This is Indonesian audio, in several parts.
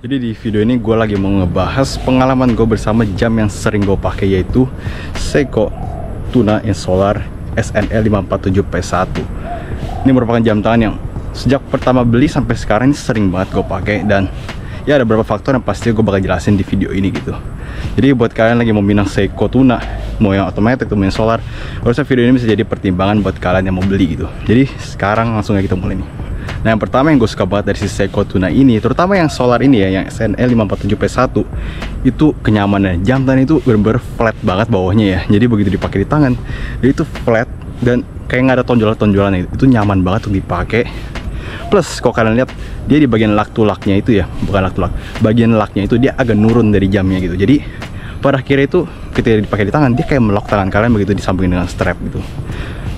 Jadi di video ini gue lagi mau ngebahas pengalaman gue bersama jam yang sering gue pakai, yaitu Seiko Tuna Insolar SNL 547P1. Ini merupakan jam tangan yang sejak pertama beli sampai sekarang ini sering banget gue pakai, dan ya ada beberapa faktor yang pasti gue bakal jelasin di video ini gitu. Jadi buat kalian lagi mau minang Seiko Tuna, mau yang otomatis atau mau yang solar, harusnya video ini bisa jadi pertimbangan buat kalian yang mau beli gitu. Jadi sekarang langsung aja kita mulai nih. Nah, yang pertama yang gue suka banget dari si Seiko Tuna ini, terutama yang solar ini ya, yang SNL 547P1, itu kenyamanannya. Jam tangan itu bener-bener flat banget bawahnya ya. Jadi begitu dipakai di tangan, dia itu flat dan kayak nggak ada tonjolan-tonjolan. Itu nyaman banget untuk dipakai. Plus kalau kalian lihat, dia di bagian lak to laknya itu ya, bukan lak to lak, bagian laknya itu dia agak nurun dari jamnya gitu. Jadi pada akhirnya itu ketika dipakai di tangan, dia kayak melok tangan kalian begitu disambungin dengan strap gitu.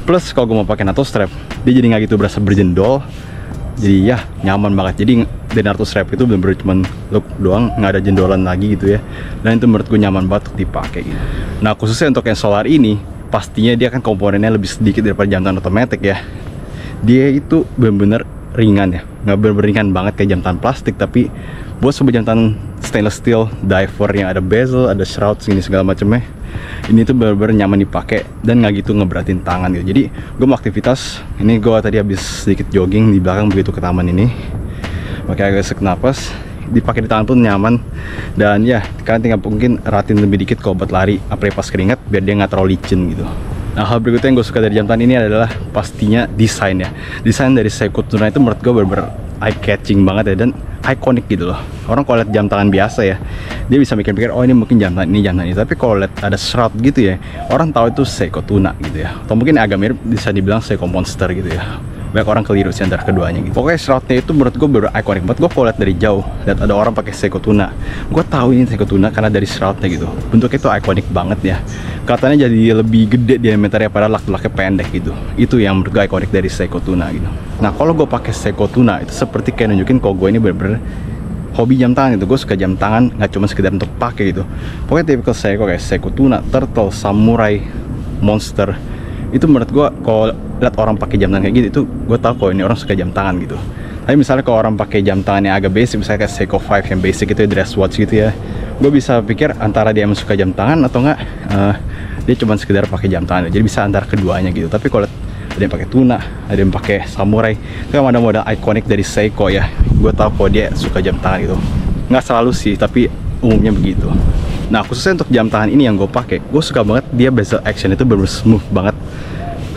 Plus kalau gue mau pakai NATO strap, dia jadi nggak gitu berasa berjendol. Jadi ya nyaman banget. Jadi dari NATO strap itu bener-bener cuman look doang, nggak ada jendolan lagi gitu ya. Dan itu menurut gue nyaman banget untuk dipakai gitu. Nah, khususnya untuk yang solar ini, pastinya dia kan komponennya lebih sedikit daripada jam tangan otomatis ya. Dia itu bener-bener ringan ya, nggak bener-bener ringan banget kayak jam tangan plastik, tapi buat sebuah jam tangan stainless steel diver yang ada bezel, ada shroud segini segala macamnya, ini tuh bener-bener nyaman dipakai dan nggak gitu ngeberatin tangan gitu. Jadi gue mau aktivitas ini, gue tadi habis sedikit jogging di belakang begitu ke taman ini, pakai agak sesak napas, dipakai di tangan pun nyaman. Dan ya kalian tinggal mungkin ratin lebih dikit kalau buat lari, apalagi pas keringat, biar dia nggak terlalu licin gitu. Nah, hal berikutnya yang gue suka dari jam tangan ini adalah pastinya desain ya. Desain dari Seiko Tuna itu menurut gue bener-bener eye catching banget ya, dan ikonik gitu loh. Orang kalau lihat jam tangan biasa ya, dia bisa mikir-mikir, oh ini mungkin jam tangan ini, jam tangan ini. Tapi kalau lihat ada shroud gitu ya, orang tahu itu Seiko Tuna gitu ya. Atau mungkin agak mirip, bisa dibilang Seiko Monster gitu ya. Banyak orang keliru sih antara keduanya gitu. Pokoknya shroudnya itu menurut gue ikonik banget. Gue kalau lihat dari jauh, lihat ada orang pakai Seiko Tuna, gue tahu ini Seiko Tuna karena dari shroudnya gitu. Bentuknya itu ikonik banget ya. Katanya jadi lebih gede diameternya, padahal lak-laknya pendek gitu. Itu yang menurut gue ikonik dari Seiko Tuna gitu. Nah, kalau gue pakai Seiko Tuna itu seperti kayak nunjukin kalau gue ini bener-bener hobi jam tangan gitu. Gue suka jam tangan, nggak cuma sekedar untuk pakai gitu. Pokoknya tipikal Seiko kayak Seiko Tuna, Turtle, Samurai, Monster, itu menurut gue kalau lihat orang pakai jam tangan kayak gitu, itu gue tahu kalau ini orang suka jam tangan gitu. Tapi misalnya kalau orang pakai jam tangan yang agak basic, misalnya kayak Seiko 5 yang basic itu, dress watch gitu ya, gue bisa pikir antara dia emang suka jam tangan atau enggak dia cuma sekedar pakai jam tangan. Jadi bisa antara keduanya gitu. Tapi kalau ada yang pakai Tuna, ada yang pakai Samurai, itu kan ada model ikonik dari Seiko ya, gue tahu kalau dia suka jam tangan gitu. Nggak selalu sih, tapi umumnya begitu. Nah, khususnya untuk jam tangan ini yang gue pakai, gue suka banget dia bezel action itu bener-bener smooth banget.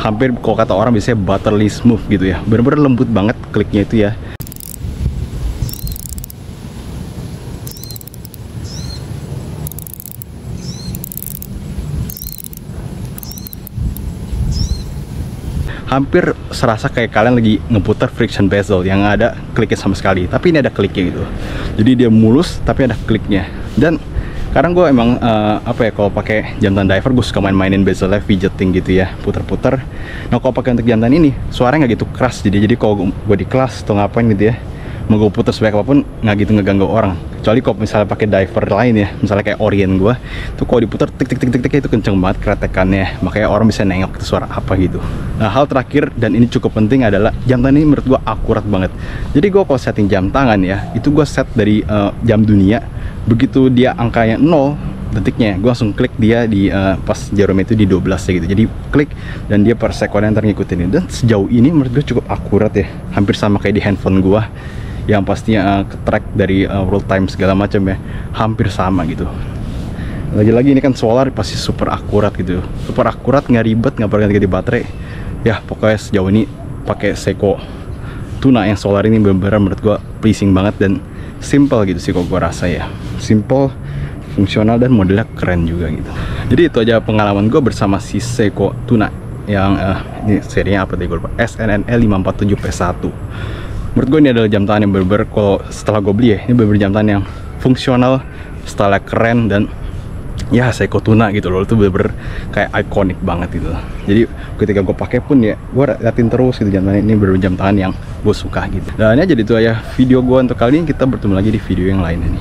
Hampir kalau kata orang biasanya butterly smooth gitu ya, bener-bener lembut banget kliknya itu ya. Hampir serasa kayak kalian lagi ngeputar friction bezel yang ada kliknya sama sekali, tapi ini ada kliknya gitu. Jadi dia mulus tapi ada kliknya. Dan kadang gue emang apa ya, kalau pakai jam tangan diver gue suka main-mainin bezelnya, fidgeting gitu ya, puter-puter. Nah, kalau pakai untuk jam tangan ini suaranya nggak gitu keras, jadi kalau gue di kelas atau ngapain gitu ya, mau gue putar sebanyak apapun nggak gitu ngeganggu orang. Kecuali kalau misalnya pakai diver lain ya, misalnya kayak Orient gue tuh, kalau diputar tik tik tik tik tik itu kenceng banget kretekannya, makanya orang bisa nengok itu suara apa gitu. Nah, hal terakhir dan ini cukup penting adalah jam tangan ini menurut gue akurat banget. Jadi gue kalau setting jam tangan ya, itu gue set dari jam dunia. Begitu dia angkanya 0 detiknya, gue langsung klik dia di pas jarumnya itu di 12 ya gitu. Jadi klik dan dia per sekonnya ntar ngikutin ini. Dan sejauh ini menurut gue cukup akurat ya, hampir sama kayak di handphone gue yang pastinya ke-track dari world time segala macam ya, hampir sama gitu. Lagi-lagi ini kan solar, pasti super akurat gitu, super akurat, nggak ribet, nggak perlu ganti-ganti baterai ya. Pokoknya sejauh ini pakai Seiko Tuna yang solar ini bener-bener menurut gue pleasing banget dan simple gitu sih, kok gue rasa ya, simple, fungsional, dan modelnya keren juga gitu. Jadi itu aja pengalaman gue bersama si Seiko Tuna yang ini serinya apa tadi gue lupa, SNL 547P1. Menurut gue ini adalah jam tangan yang bener-bener, kalau setelah gue beli ya, ini bener-bener jam tangan yang fungsional, stylenya keren, dan ya Seiko Tuna gitu loh, itu bener-bener kayak ikonik banget gitu. Jadi ketika gue pakai pun ya, gue liatin terus gitu jam tangan ini, bener-bener jam tangan yang gue suka gitu. Dan ya jadi itu aja video gue untuk kali ini, kita bertemu lagi di video yang lain ini.